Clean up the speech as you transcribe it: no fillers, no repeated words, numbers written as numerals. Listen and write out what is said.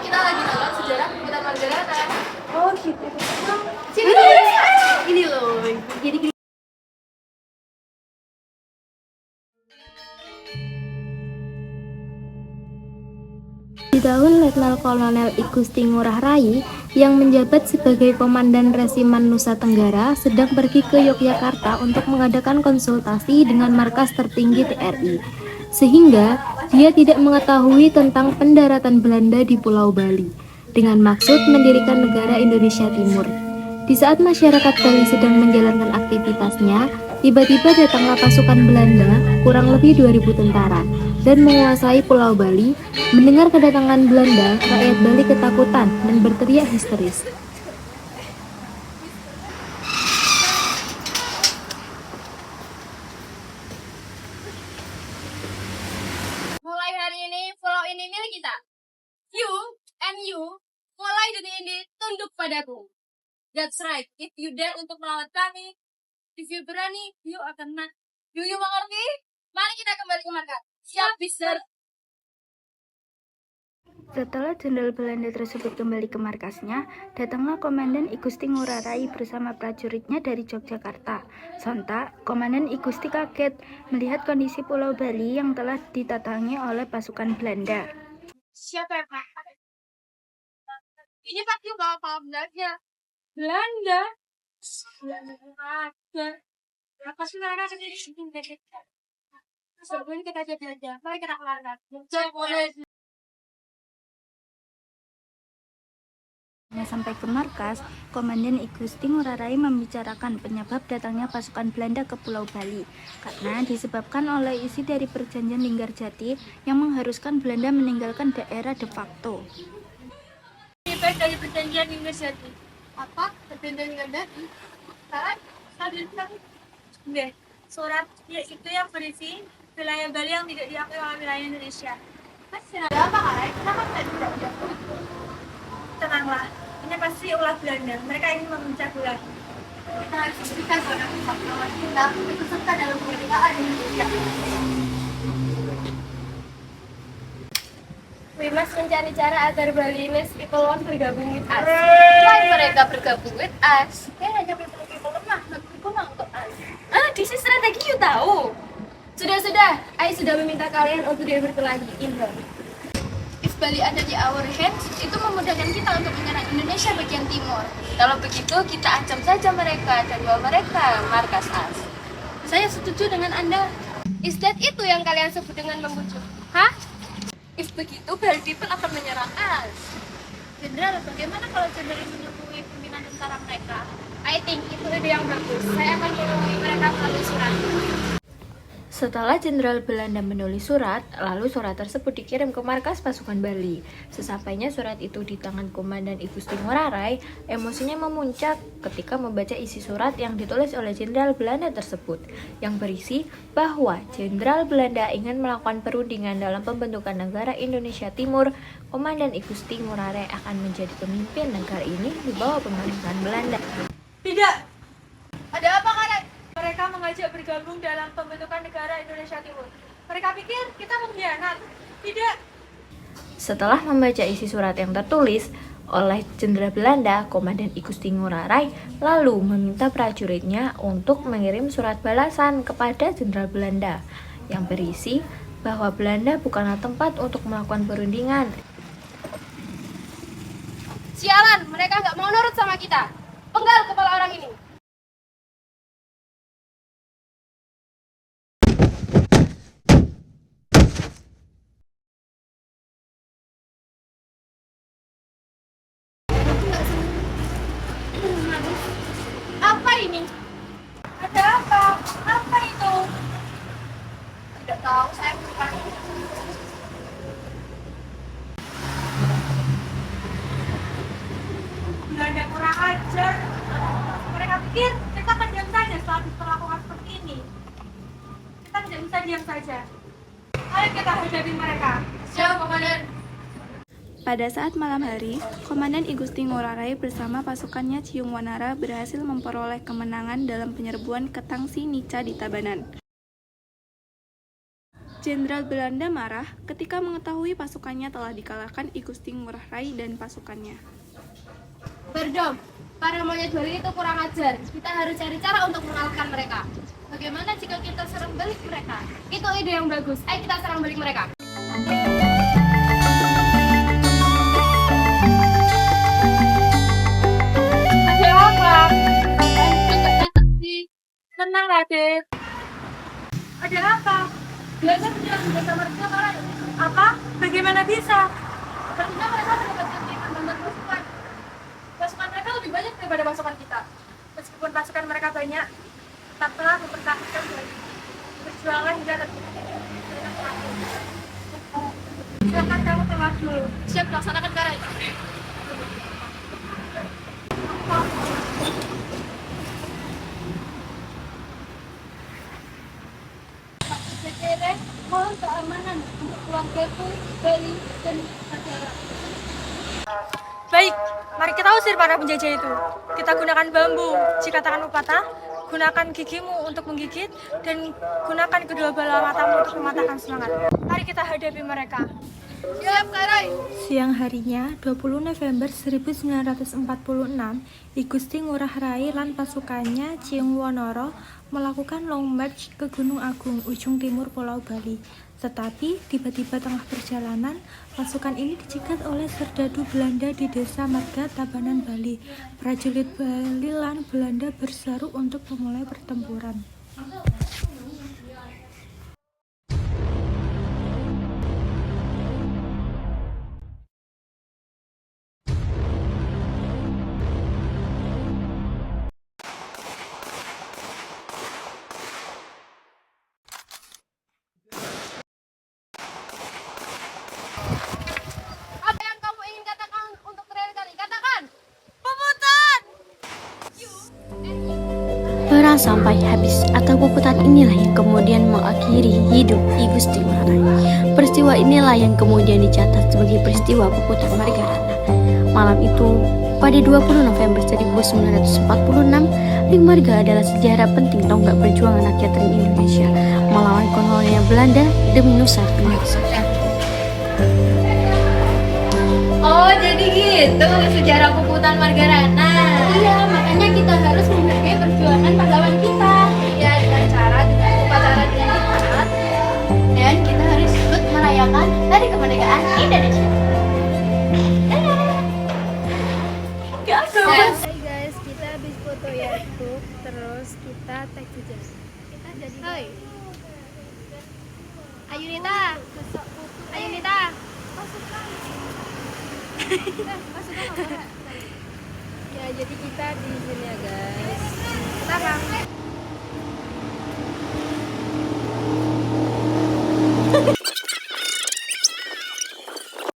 kita lagi nonton sejarah kebudayaan Margarata. Oh gitu. Sini, ini loh. Jadi gini. Di tahun Letnan Kolonel I Gusti Ngurah Rai yang menjabat sebagai Komandan Resimen Nusa Tenggara sedang pergi ke Yogyakarta untuk mengadakan konsultasi dengan markas tertinggi TRI, sehingga dia tidak mengetahui tentang pendaratan Belanda di Pulau Bali dengan maksud mendirikan negara Indonesia Timur. Di saat masyarakat Bali sedang menjalankan aktivitasnya, tiba-tiba datanglah pasukan Belanda, kurang lebih 2000 tentara, dan menguasai Pulau Bali. Mendengar kedatangan Belanda, rakyat Bali ketakutan dan berteriak histeris. Mulai hari ini, pulau ini milik kita. You and you, mulai detik ini tunduk padaku. That's right. If you dare untuk melawan kami, if you berani, you akan mati. Do you mengerti? Mari kita kembali ke markas. Siap, Mister. Setelah jenderal Belanda tersebut kembali ke markasnya, datanglah Komandan I Gusti Ngurah Rai bersama prajuritnya dari Yogyakarta. Sontak, Komandan I Gusti kaget melihat kondisi Pulau Bali yang telah ditatangi oleh pasukan Belanda. Siapa ya, Pak? Ini pasti bawa Belanda. Belanda? Ada. Apa sih mereka sendiri? Sebelum kita jadi Belanda, mari kita keluarkan. Sampai ke markas, Komandan I Gusti Ngurah Rai membicarakan penyebab datangnya pasukan Belanda ke Pulau Bali karena disebabkan oleh isi dari perjanjian Linggarjati yang mengharuskan Belanda meninggalkan daerah de facto. Efek dari perjanjian Linggarjati. Apa? Perjanjian Linggarjati? Deh, surat itu yang berisi wilayah Bali yang tidak diakui oleh wilayah Indonesia. Masih ada apa, Kak? Kenapa tidak diakui? Tenanglah, ini pasti ulah Belanda. Mereka ingin memecah belah. Kita harus berikan pada pihak kita ikut serta dalam kemerdekaan Indonesia. We must mencari cara agar Balinese people want bergabung with us. Why mereka bergabung with us? Hanya people lemah, people untuk us. This is strategi you tahu. Sudah, I sudah meminta kalian untuk berkelahi Indo. If Bali ada di our hands, itu memudahkan kita untuk menyerang Indonesia bagian timur. Kalau begitu, kita ancam saja mereka dan bawa mereka markas us. Saya setuju dengan Anda. Is that itu yang kalian sebut dengan membujuk? Hah? If begitu, Bali people akan menyerang us. Jenderal, bagaimana kalau jenderal menemui pimpinan tentara mereka? I think itu ide yang bagus. Saya akan menemui mereka melalui surat. Setelah Jenderal Belanda menulis surat, lalu surat tersebut dikirim ke markas pasukan Bali. Sesampainya surat itu di tangan Komandan I Gusti Ngurah Rai, emosinya memuncak ketika membaca isi surat yang ditulis oleh Jenderal Belanda tersebut, yang berisi bahwa Jenderal Belanda ingin melakukan perundingan dalam pembentukan negara Indonesia Timur. Komandan I Gusti Ngurah Rai akan menjadi pemimpin negara ini di bawah pemerintahan Belanda. Tidak. Ada apa, Kak? Mereka mengajak bergabung dalam pembentukan negara Indonesia Timur. Mereka pikir kita mengkhianat. Tidak. Setelah membaca isi surat yang tertulis oleh Jenderal Belanda, Komandan I Gusti Ngurah Rai lalu meminta prajuritnya untuk mengirim surat balasan kepada Jenderal Belanda yang berisi bahwa Belanda bukanlah tempat untuk melakukan perundingan. Sialan, mereka nggak mau nurut sama kita. Penggal kepala orang ini. Apa ini? Ada apa? Apa itu? Tidak tahu, saya bukan. Belanda kurang ajar. Mereka pikir kita akan diam saja setelah diperlakukan seperti ini. Kita tidak bisa diam saja. Ayo kita hadapi mereka. Siap, Komandan. Pada saat malam hari, Komandan I Gusti Ngurah Rai bersama pasukannya Ciung Wanara berhasil memperoleh kemenangan dalam penyerbuan ke Tangsi Nica di Tabanan. Jenderal Belanda marah ketika mengetahui pasukannya telah dikalahkan I Gusti Ngurah Rai dan pasukannya. Berdom, para monyet Bali itu kurang ajar. Kita harus cari cara untuk mengalahkan mereka. Bagaimana jika kita serang balik mereka? Itu ide yang bagus. Ayo kita serang balik mereka. Ada apa? Tenang, Raden. Ada apa? Belajar menjelang desa mereka marah. Apa? Bagaimana bisa? Tentunya mereka mendapatkan kiriman bantuan pasukan. Pasukan mereka lebih banyak daripada pasukan kita. Meskipun pasukan mereka banyak, tetaplah mempertahankan Bali. Berjuanglah hingga terjadi. Silakan kamu tengah dulu. Siap, laksanakan Karai. Mohon keamanan untuk keluargaku, Bali, dan negara. Baik, mari kita usir para penjajah itu. Kita gunakan bambu. Jika tanganmu patah, gunakan gigimu untuk menggigit dan gunakan kedua bola matamu untuk mematahkan semangat. Mari kita hadapi mereka. Siap, Karai. Siang harinya, 20 November 1946, I Gusti Ngurah Rai lan pasukannya Ciung Wonoro melakukan long march ke Gunung Agung, ujung timur Pulau Bali. Tetapi, tiba-tiba tengah perjalanan, pasukan ini dicegat oleh serdadu Belanda di desa Marga, Tabanan, Bali. Prajurit Bali lan Belanda berseru untuk memulai pertempuran. Apa yang kamu ingin katakan untuk terakhir kali? Katakan! Perang sampai habis atau puputan inilah yang kemudian mengakhiri hidup I Gusti Ngurah Rai. Peristiwa inilah yang kemudian dicatat sebagai peristiwa puputan Margarana. Malam itu, pada 20 November 1946, Ring Marga adalah sejarah penting tonggak perjuangan rakyat Ring Indonesia melawan kolonial Belanda demi Nusa Tenggara. Oh, jadi gitu sejarah puputan Margarana. Iya, makanya kita harus menghargai perjuangan pahlawan kita. Iya, dengan cara dengan upacara dengan hikmat. Dan kita harus ikut merayakan hari kemerdekaan Indonesia. Hai guys, kita habis foto ya tuh, terus kita tag juga. Kita jadi Hai. Ayunita. Ayunita. ya jadi kita di sini ya guys. Kita